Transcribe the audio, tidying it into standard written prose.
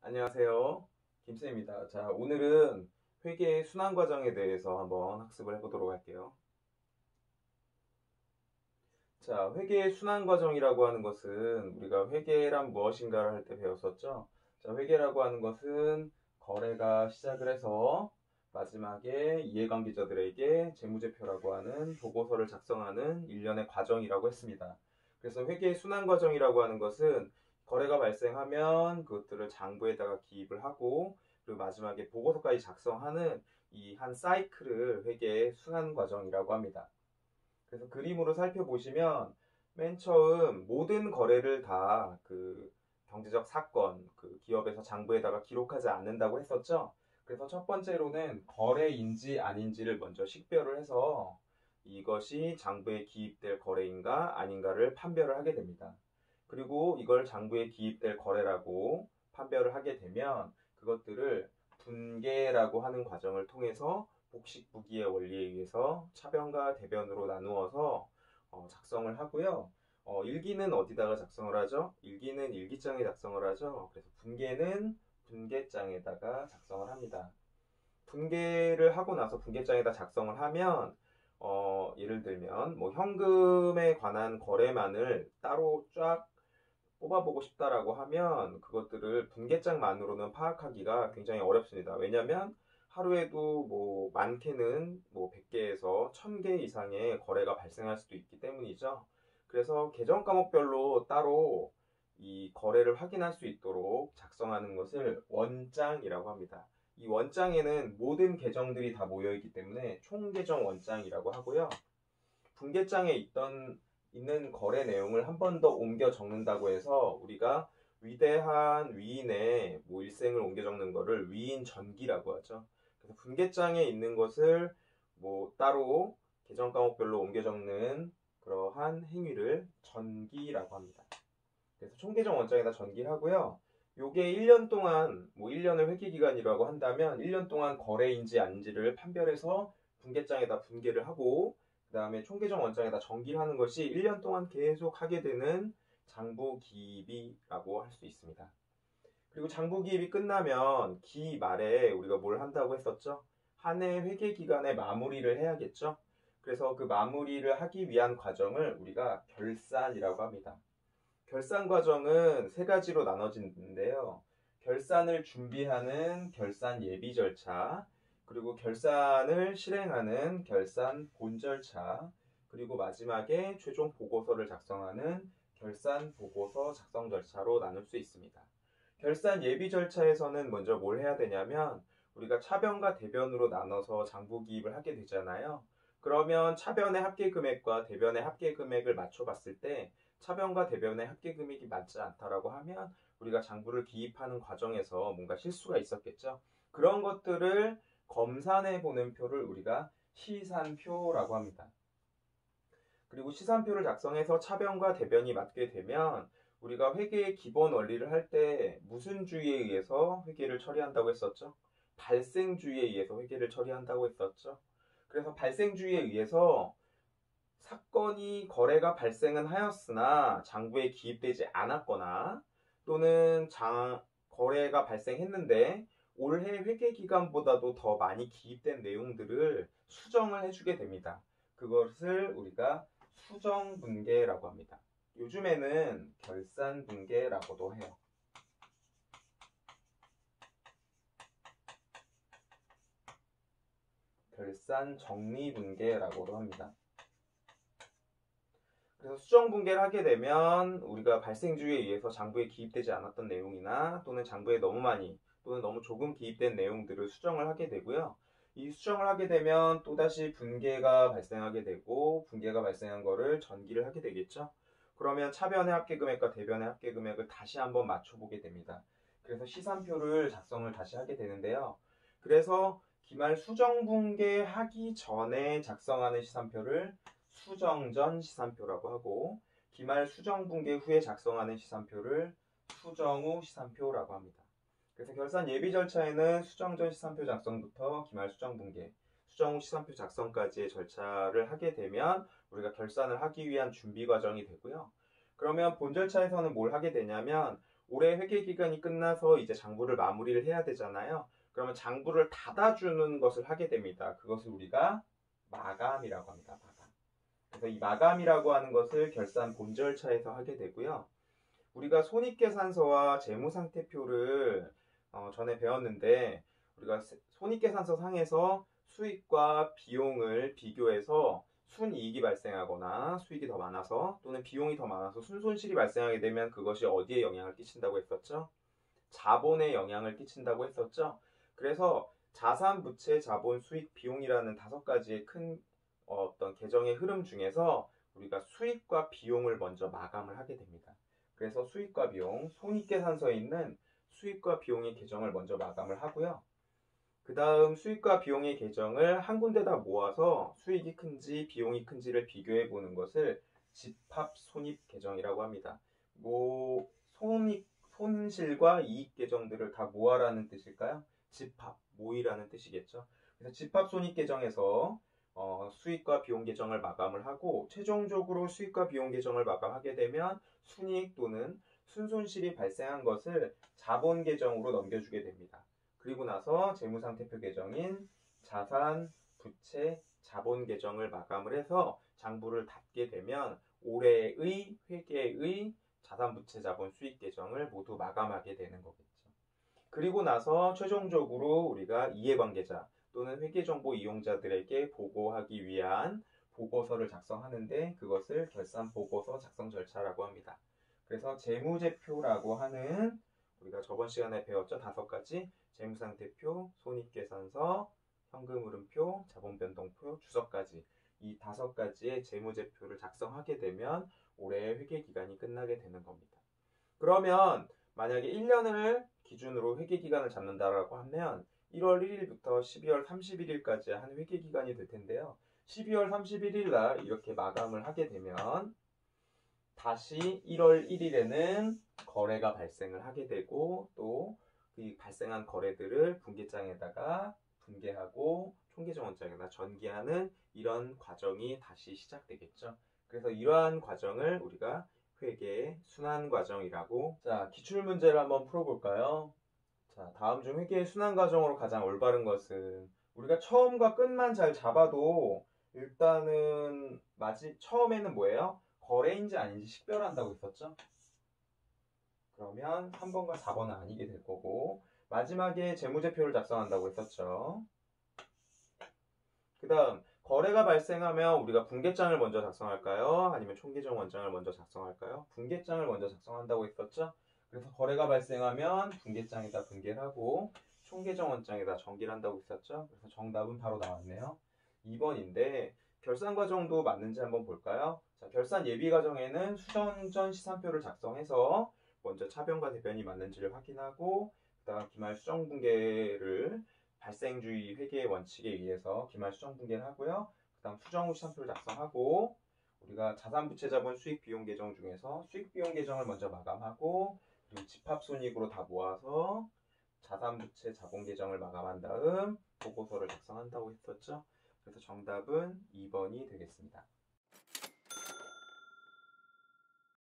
안녕하세요. 김쌤입니다. 자, 오늘은 회계 순환 과정에 대해서 한번 학습을 해보도록 할게요. 자, 회계 순환 과정이라고 하는 것은 우리가 회계란 무엇인가를 할 때 배웠었죠. 자, 회계라고 하는 것은 거래가 시작을 해서 마지막에 이해관계자들에게 재무제표라고 하는 보고서를 작성하는 일련의 과정이라고 했습니다. 그래서 회계 순환 과정이라고 하는 것은 거래가 발생하면 그것들을 장부에다가 기입을 하고 그리고 마지막에 보고서까지 작성하는 이 한 사이클을 회계 순환 과정이라고 합니다. 그래서 그림으로 살펴보시면 맨 처음 모든 거래를 다 그 경제적 사건, 그 기업에서 장부에다가 기록하지 않는다고 했었죠. 그래서 첫 번째로는 거래인지 아닌지를 먼저 식별을 해서 이것이 장부에 기입될 거래인가 아닌가를 판별을 하게 됩니다. 그리고 이걸 장부에 기입될 거래라고 판별을 하게 되면 그것들을 분계라고 하는 과정을 통해서 복식부기의 원리에 의해서 차변과 대변으로 나누어서 작성을 하고요. 일기는 어디다가 작성을 하죠? 일기는 일기장에 작성을 하죠. 그래서 분계는 분계장에다가 작성을 합니다. 분계를 하고 나서 분계장에다 작성을 하면 예를 들면 뭐 현금에 관한 거래만을 따로 쫙 뽑아보고 싶다라고 하면 그것들을 분계장만으로는 파악하기가 굉장히 어렵습니다. 왜냐하면 하루에도 뭐 많게는 뭐 100개에서 1000개 이상의 거래가 발생할 수도 있기 때문이죠. 그래서 계정 과목별로 따로 이 거래를 확인할 수 있도록 작성하는 것을 원장이라고 합니다. 이 원장에는 모든 계정들이 다 모여 있기 때문에 총계정 원장이라고 하고요. 분계장에 있는 거래 내용을 한 번 더 옮겨 적는다고 해서 우리가 위대한 위인의 뭐 일생을 옮겨 적는 거를 위인 전기라고 하죠. 그래서 분계장에 있는 것을 뭐 따로 계정 과목별로 옮겨 적는 그러한 행위를 전기라고 합니다. 그래서 총계정 원장에다 전기를 하고요. 요게 1년 동안 뭐 1년을 회계 기간이라고 한다면 1년 동안 거래인지 아닌지를 판별해서 분계장에다 분계를 하고 그 다음에 총계정 원장에다 전기를 하는 것이 1년 동안 계속 하게 되는 장부 기입이라고 할 수 있습니다. 그리고 장부 기입이 끝나면 기 말에 우리가 뭘 한다고 했었죠? 한 해 회계 기간의 마무리를 해야겠죠? 그래서 그 마무리를 하기 위한 과정을 우리가 결산이라고 합니다. 결산 과정은 세 가지로 나눠지는데요. 결산을 준비하는 결산 예비 절차, 그리고 결산을 실행하는 결산 본 절차, 그리고 마지막에 최종 보고서를 작성하는 결산 보고서 작성 절차로 나눌 수 있습니다. 결산 예비 절차에서는 먼저 뭘 해야 되냐면 우리가 차변과 대변으로 나눠서 장부 기입을 하게 되잖아요. 그러면 차변의 합계 금액과 대변의 합계 금액을 맞춰봤을 때 차변과 대변의 합계 금액이 맞지 않다라고 하면 우리가 장부를 기입하는 과정에서 뭔가 실수가 있었겠죠. 그런 것들을 검산해 보는 표를 우리가 시산표라고 합니다. 그리고 시산표를 작성해서 차변과 대변이 맞게 되면 우리가 회계의 기본 원리를 할 때 무슨 주의에 의해서 회계를 처리한다고 했었죠? 발생주의에 의해서 회계를 처리한다고 했었죠. 그래서 발생주의에 의해서 사건이 거래가 발생은 하였으나 장부에 기입되지 않았거나 또는 거래가 발생했는데 올해 회계 기간보다도 더 많이 기입된 내용들을 수정을 해주게 됩니다. 그것을 우리가 수정분계라고 합니다. 요즘에는 결산분계라고도 해요. 결산정리분계라고도 합니다. 그래서 수정분계를 하게 되면 우리가 발생주의에 의해서 장부에 기입되지 않았던 내용이나 또는 장부에 너무 많이 또는 너무 조금 기입된 내용들을 수정을 하게 되고요. 이 수정을 하게 되면 또다시 분계가 발생하게 되고 분계가 발생한 거를 전기를 하게 되겠죠. 그러면 차변의 합계금액과 대변의 합계금액을 다시 한번 맞춰보게 됩니다. 그래서 시산표를 작성을 다시 하게 되는데요. 그래서 기말 수정분계 하기 전에 작성하는 시산표를 수정 전 시산표라고 하고 기말 수정 분계 후에 작성하는 시산표를 수정 후 시산표라고 합니다. 그래서 결산 예비 절차에는 수정 전 시산표 작성부터 기말 수정 분계, 수정 후 시산표 작성까지의 절차를 하게 되면 우리가 결산을 하기 위한 준비 과정이 되고요. 그러면 본 절차에서는 뭘 하게 되냐면 올해 회계 기간이 끝나서 이제 장부를 마무리를 해야 되잖아요. 그러면 장부를 닫아주는 것을 하게 됩니다. 그것을 우리가 마감이라고 합니다. 마감. 그래서 이 마감이라고 하는 것을 결산 본 절차에서 하게 되고요. 우리가 손익계산서와 재무상태표를 전에 배웠는데 우리가 손익계산서 상에서 수익과 비용을 비교해서 순이익이 발생하거나 수익이 더 많아서 또는 비용이 더 많아서 순손실이 발생하게 되면 그것이 어디에 영향을 끼친다고 했었죠? 자본에 영향을 끼친다고 했었죠? 그래서 자산, 부채, 자본, 수익, 비용이라는 5가지의 큰 어떤 계정의 흐름 중에서 우리가 수익과 비용을 먼저 마감을 하게 됩니다. 그래서 수익과 비용, 손익계산서에 있는 수익과 비용의 계정을 먼저 마감을 하고요. 그 다음 수익과 비용의 계정을 한 군데다 모아서 수익이 큰지 비용이 큰지를 비교해 보는 것을 집합손익계정이라고 합니다. 손실과 이익 계정들을 다 모아라는 뜻일까요? 집합, 모이라는 뜻이겠죠. 그래서 집합손익계정에서 수익과 비용 계정을 마감을 하고 최종적으로 수익과 비용 계정을 마감하게 되면 순이익 또는 순손실이 발생한 것을 자본 계정으로 넘겨주게 됩니다. 그리고 나서 재무상태표 계정인 자산, 부채, 자본 계정을 마감을 해서 장부를 닫게 되면 올해의 회계의 자산, 부채, 자본, 수익 계정을 모두 마감하게 되는 거겠죠. 그리고 나서 최종적으로 우리가 이해관계자 또는 회계정보 이용자들에게 보고하기 위한 보고서를 작성하는데 그것을 결산보고서 작성 절차라고 합니다. 그래서 재무제표라고 하는 우리가 저번 시간에 배웠죠. 5가지 재무상태표, 손익계산서, 현금흐름표, 자본변동표, 주석까지 이 5가지의 재무제표를 작성하게 되면 올해 회계기간이 끝나게 되는 겁니다. 그러면 만약에 1년을 기준으로 회계기간을 잡는다라고 하면 1월 1일부터 12월 31일까지 한 회계기간이 될 텐데요. 12월 31일 날 이렇게 마감을 하게 되면 다시 1월 1일에는 거래가 발생을 하게 되고 또 그 발생한 거래들을 분기장에다가 분계하고 총계정원장에다 전기하는 이런 과정이 다시 시작되겠죠. 그래서 이러한 과정을 우리가 회계 순환 과정이라고. 자, 기출 문제를 한번 풀어볼까요? 자, 다음 중 회계의 순환 과정으로 가장 올바른 것은 우리가 처음과 끝만 잘 잡아도 일단은 처음에는 뭐예요? 거래인지 아닌지 식별한다고 했었죠? 그러면 3번과 4번은 아니게 될 거고 마지막에 재무제표를 작성한다고 했었죠. 그 다음 거래가 발생하면 우리가 분계장을 먼저 작성할까요? 아니면 총계정 원장을 먼저 작성할까요? 분계장을 먼저 작성한다고 했었죠? 그래서 거래가 발생하면 분계장에다 분계를 하고 총계정 원장에다 전기를 한다고 했었죠? 그래서 정답은 바로 나왔네요. 2번인데 결산 과정도 맞는지 한번 볼까요? 자, 결산 예비 과정에는 수정 전 시산표를 작성해서 먼저 차변과 대변이 맞는지를 확인하고 그다음 기말 수정 분계를 발생주의 회계의 원칙에 의해서 기말 수정 분계를 하고요. 그다음 수정 후 시산표를 작성하고 우리가 자산, 부채, 자본, 수익, 비용 계정 중에서 수익, 비용 계정을 먼저 마감하고 그리고 집합손익으로 다 모아서 자산, 부채, 자본 계정을 마감한 다음 보고서를 작성한다고 했었죠. 그래서 정답은 2번이 되겠습니다.